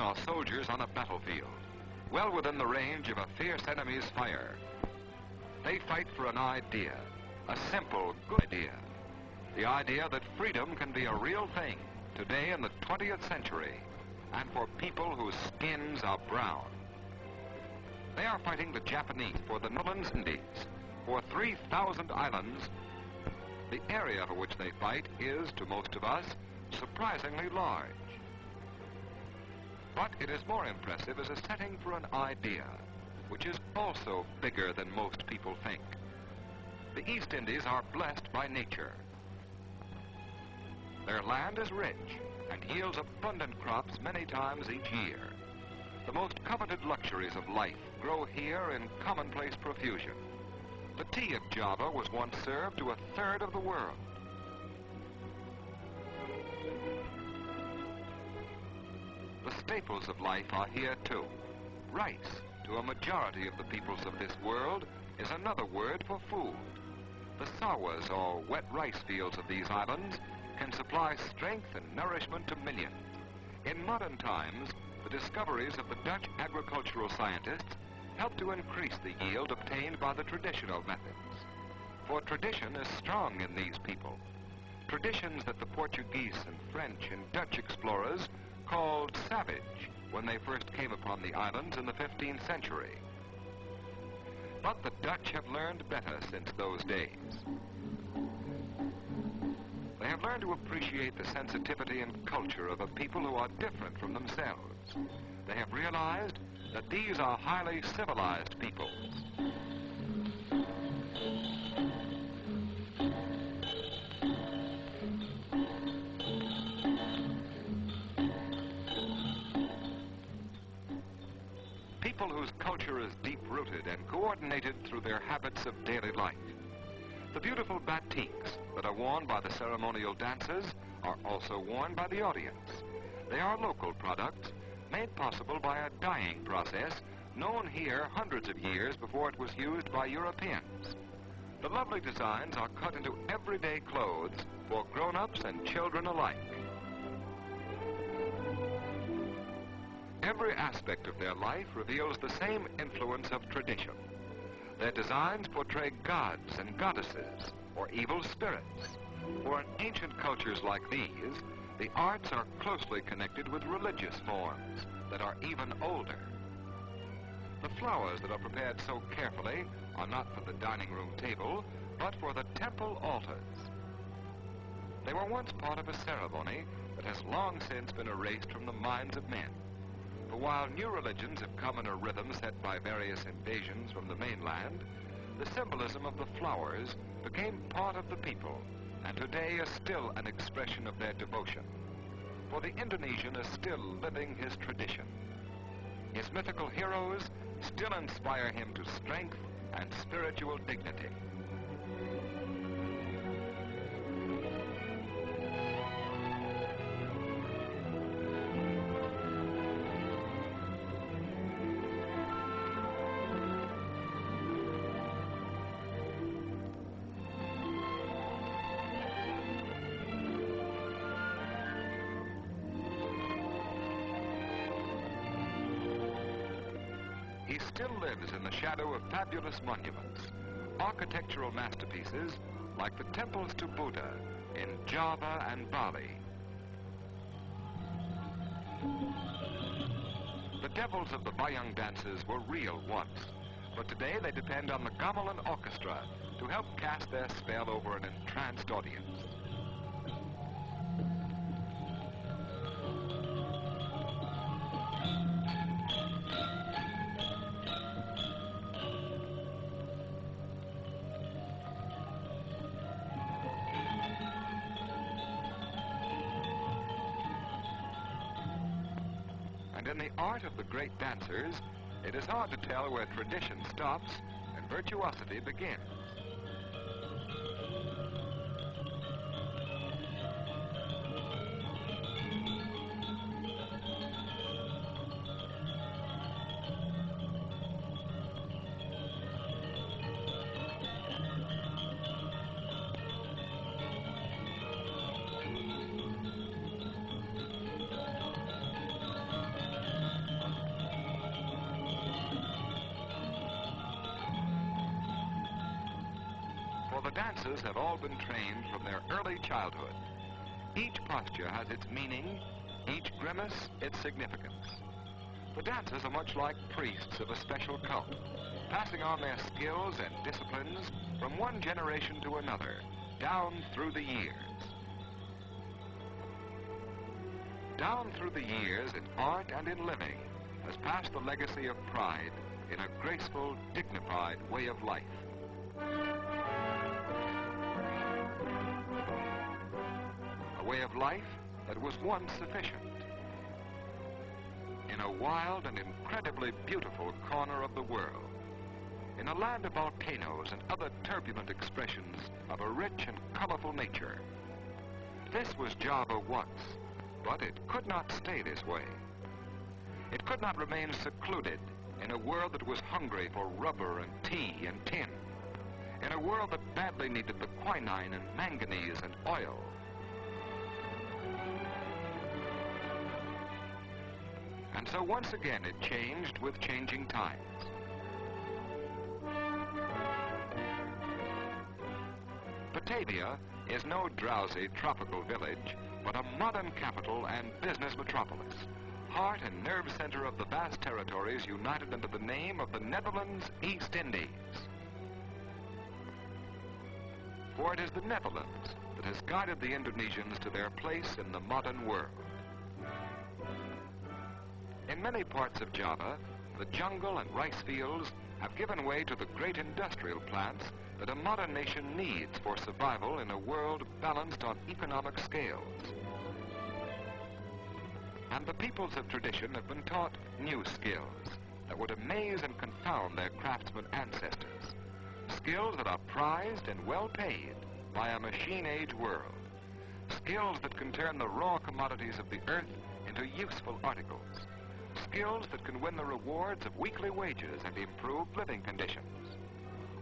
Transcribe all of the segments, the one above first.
are soldiers on a battlefield, well within the range of a fierce enemy's fire. They fight for an idea, a simple, good idea. The idea that freedom can be a real thing today in the 20th century, and for people whose skins are brown. They are fighting the Japanese for the Northern Indies, for 3,000 islands. The area for which they fight is, to most of us, surprisingly large. But it is more impressive as a setting for an idea, which is also bigger than most people think. The East Indies are blessed by nature. Their land is rich and yields abundant crops many times each year. The most coveted luxuries of life grow here in commonplace profusion. The tea of Java was once served to a third of the world. The staples of life are here too. Rice, to a majority of the peoples of this world, is another word for food. The sawas, or wet rice fields of these islands, can supply strength and nourishment to millions. In modern times, the discoveries of the Dutch agricultural scientists help to increase the yield obtained by the traditional methods. For tradition is strong in these people. Traditions that the Portuguese and French and Dutch explorers called savage when they first came upon the islands in the 15th century. But the Dutch have learned better since those days. They have learned to appreciate the sensitivity and culture of a people who are different from themselves. They have realized that these are highly civilized peoples. People whose culture is deep-rooted and coordinated through their habits of daily life. The beautiful batiks that are worn by the ceremonial dancers are also worn by the audience. They are local products made possible by a dyeing process known here hundreds of years before it was used by Europeans. The lovely designs are cut into everyday clothes for grown-ups and children alike. Every aspect of their life reveals the same influence of tradition. Their designs portray gods and goddesses, or evil spirits. For in ancient cultures like these, the arts are closely connected with religious forms that are even older. The flowers that are prepared so carefully are not for the dining room table, but for the temple altars. They were once part of a ceremony that has long since been erased from the minds of men. For while new religions have come in a rhythm set by various invasions from the mainland, the symbolism of the flowers became part of the people, and today is still an expression of their devotion. For the Indonesian is still living his tradition. His mythical heroes still inspire him to strength and spiritual dignity. He still lives in the shadow of fabulous monuments, architectural masterpieces like the temples to Buddha in Java and Bali. The devils of the Bayang dances were real once, but today they depend on the gamelan orchestra to help cast their spell over an entranced audience. And in the art of the great dancers, it is hard to tell where tradition stops and virtuosity begins. dancers have all been trained from their early childhood. Each posture has its meaning, each grimace its significance. The dancers are much like priests of a special cult, passing on their skills and disciplines from one generation to another, down through the years. Down through the years in art and in living has passed the legacy of pride in a graceful, dignified way of life. A way of life that was once sufficient. In a wild and incredibly beautiful corner of the world, in a land of volcanoes and other turbulent expressions of a rich and colorful nature. This was Java once, but it could not stay this way. It could not remain secluded in a world that was hungry for rubber and tea and tin, in a world that badly needed the quinine and manganese and oil. And so once again it changed with changing times. Batavia is no drowsy tropical village, but a modern capital and business metropolis, heart and nerve center of the vast territories united under the name of the Netherlands East Indies. For it is the Netherlands that has guided the Indonesians to their place in the modern world. In many parts of Java, the jungle and rice fields have given way to the great industrial plants that a modern nation needs for survival in a world balanced on economic scales. And the peoples of tradition have been taught new skills that would amaze and confound their craftsman ancestors. Skills that are prized and well paid by a machine-age world. Skills that can turn the raw commodities of the earth into useful articles. Skills that can win the rewards of weekly wages and improved living conditions.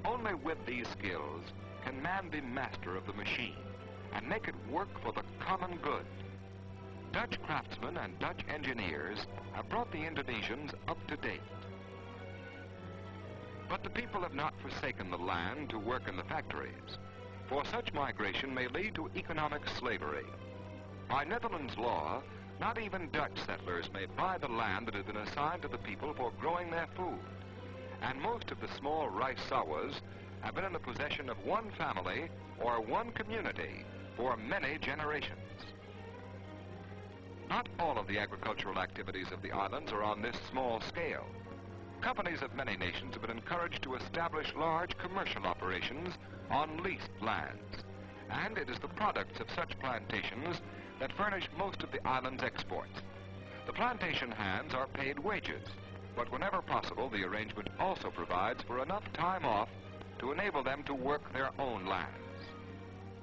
Only with these skills can man be master of the machine and make it work for the common good. Dutch craftsmen and Dutch engineers have brought the Indonesians up to date. But the people have not forsaken the land to work in the factories, for such migration may lead to economic slavery. By Netherlands law, not even Dutch settlers may buy the land that has been assigned to the people for growing their food. And most of the small rice sawas have been in the possession of one family or one community for many generations. Not all of the agricultural activities of the islands are on this small scale. Companies of many nations have been encouraged to establish large commercial operations on leased lands, and it is the products of such plantations that furnish most of the island's exports. The plantation hands are paid wages, but whenever possible, the arrangement also provides for enough time off to enable them to work their own lands.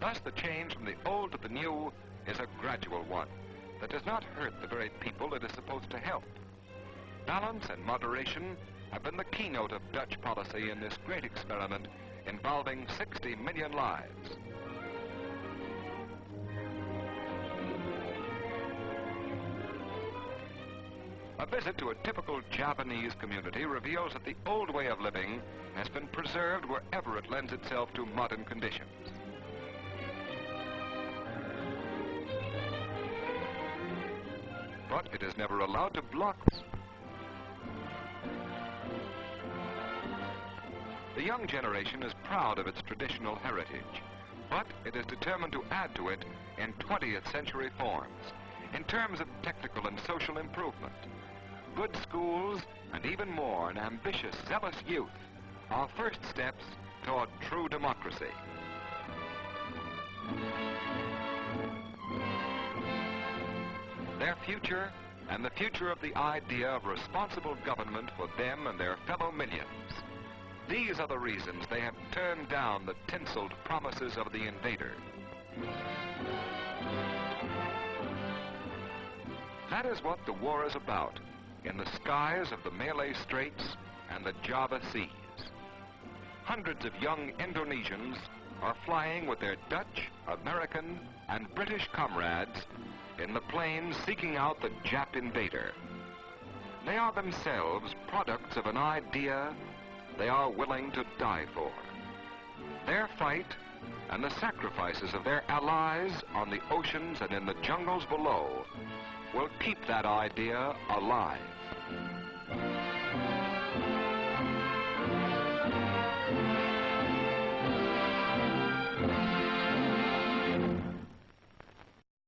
Thus, the change from the old to the new is a gradual one that does not hurt the very people it is supposed to help. Balance and moderation have been the keynote of Dutch policy in this great experiment involving 60 million lives. A visit to a typical Javanese community reveals that the old way of living has been preserved wherever it lends itself to modern conditions. But it is never allowed to block this. The young generation is proud of its traditional heritage, but it is determined to add to it in 20th century forms, in terms of technical and social improvement. Good schools, and even more, an ambitious, zealous youth are first steps toward true democracy. Their future, and the future of the idea of responsible government for them and their fellow millions. These are the reasons they have turned down the tinseled promises of the invader. That is what the war is about in the skies of the Malay Straits and the Java Seas. Hundreds of young Indonesians are flying with their Dutch, American, and British comrades in the planes seeking out the Jap invader. They are themselves products of an idea they are willing to die for. Their fight and the sacrifices of their allies on the oceans and in the jungles below will keep that idea alive.